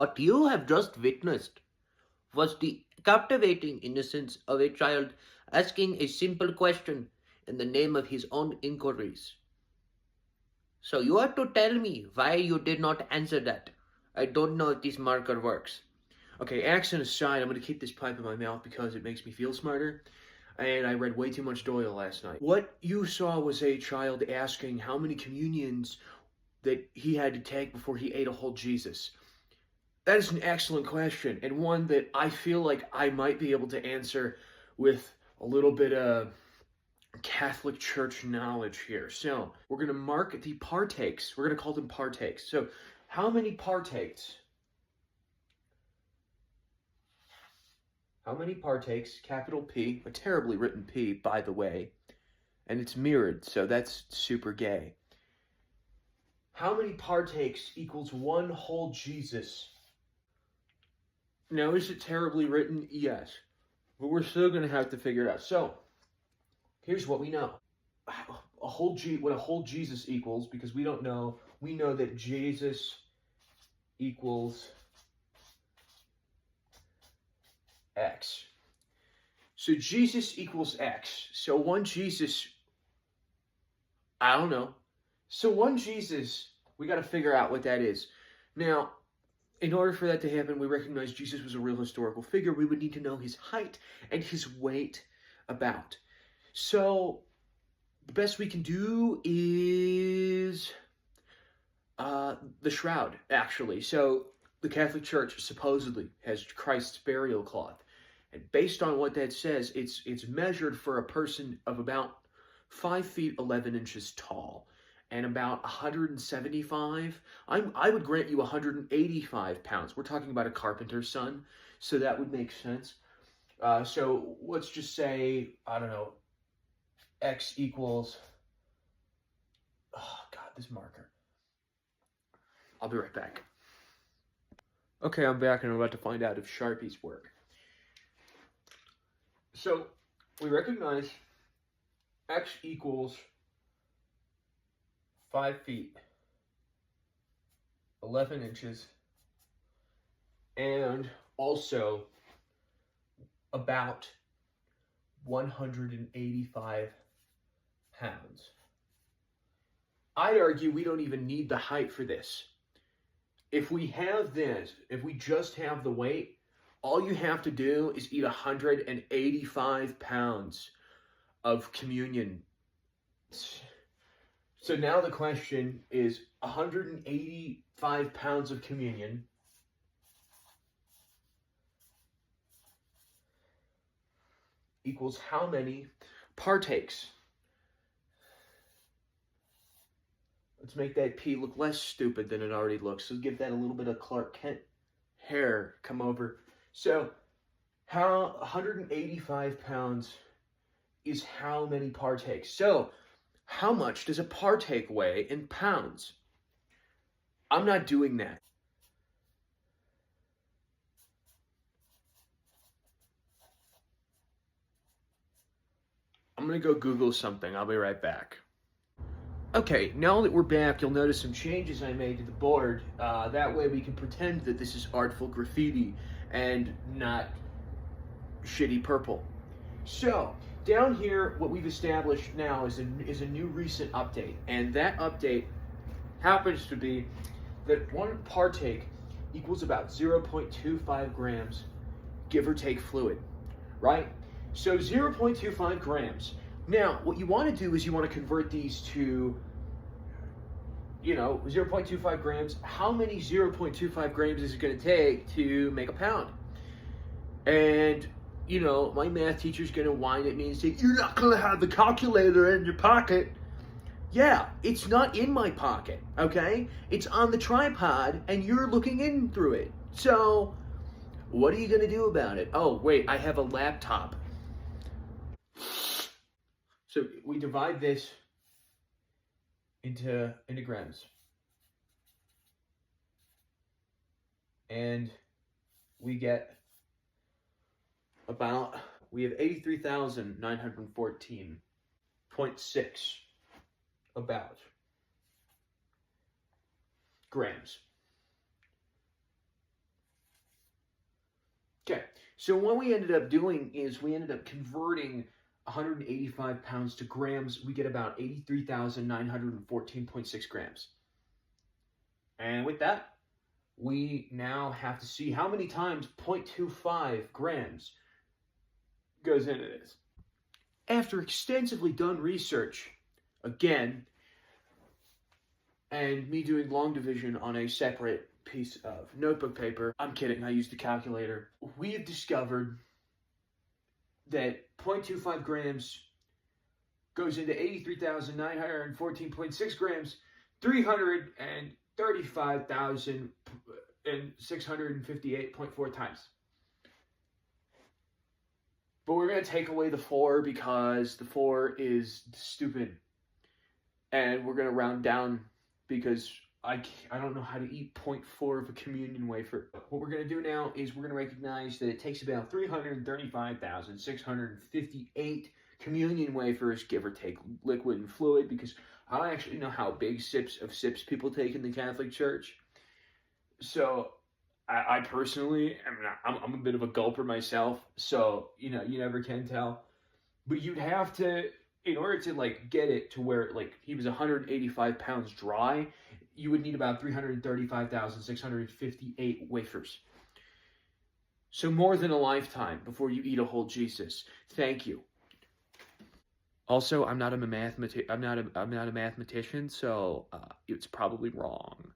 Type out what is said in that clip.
What you have just witnessed was the captivating innocence of a child asking a simple question in the name of his own inquiries. So you have to tell me why you did not answer that. I don't know if this marker works. Okay, accent aside, I'm going to keep this pipe in my mouth because it makes me feel smarter. And I read way too much Doyle last night. What you saw was a child asking how many communions that he had to take before he ate a whole Jesus. That is an excellent question, and one that I feel like I might be able to answer with a little bit of Catholic Church knowledge here. So we're going to mark the partakes. We're going to call them partakes. So how many partakes? How many partakes, capital P, a terribly written P, by the way, and it's mirrored, so that's super gay. How many partakes equals one whole Jesus? Now, is it terribly written? Yes. But we're still going to have to figure it out. So, here's what we know. What a whole Jesus equals, because we don't know. We know that Jesus equals X. So Jesus equals X. So one Jesus, I don't know. So one Jesus, we got to figure out what that is. Now, in order for that to happen, we recognize Jesus was a real historical figure. We would need to know his height and his weight about. So the best we can do is the shroud, actually. So the Catholic Church supposedly has Christ's burial cloth. And based on what that says, it's measured for a person of about 5 feet 11 inches tall and about 175. I would grant you 185 pounds. We're talking about a carpenter's son, so that would make sense. So let's just say, I don't know, X equals, oh God, this marker. I'll be right back. Okay, I'm back and I'm about to find out if Sharpies work. So we recognize X equals 5 feet 11 inches and also about 185 pounds. I'd argue we don't even need the height for this. If we have this, if we just have the weight, all you have to do is eat 185 pounds of communion. So now the question is 185 pounds of communion equals how many partakes? Let's make that P look less stupid than it already looks. So give that a little bit of Clark Kent hair come over. So how 185 pounds is how many partakes? So how much does a partake weigh in pounds? I'm not doing that. I'm going to go Google something. I'll be right back. Okay, now that we're back, you'll notice some changes I made to the board. That way we can pretend that this is artful graffiti and not shitty purple. So, down here, what we've established now is a new recent update. And that update happens to be that one partake equals about 0.25 grams, give or take fluid, right? So 0.25 grams. Now, what you want to do is you want to convert these to, 0.25 grams. How many 0.25 grams is it going to take to make a pound? And, my math teacher's going to whine at me and say, you're not going to have the calculator in your pocket. Yeah, it's not in my pocket, okay? It's on the tripod, and you're looking in through it. So, what are you going to do about it? Oh, wait, I have a laptop. So we divide this into grams. And we get we have 83,914.6 about grams. Okay, so what we ended up doing is we ended up converting 185 pounds to grams. We get about 83,914.6 grams. And with that, we now have to see how many times 0.25 grams goes into this. After extensively done research, again, and me doing long division on a separate piece of notebook paper, I'm kidding, I used a calculator, we have discovered that 0.25 grams goes into 83,914.6 grams, 335,658.4 times. But we're going to take away the 4 because the 4 is stupid. And we're going to round down because I don't know how to eat 0.4 of a communion wafer. What we're going to do now is we're going to recognize that it takes about 335,658 communion wafers, give or take liquid and fluid, because I don't actually know how big sips people take in the Catholic Church. So I personally, I'm a bit of a gulper myself, so you never can tell. But you'd have to, in order to like get it to where like he was 185 pounds dry, you would need about 335,658 wafers. So more than a lifetime before you eat a whole Jesus. Thank you. Also, I'm not a mathematician, so it's probably wrong.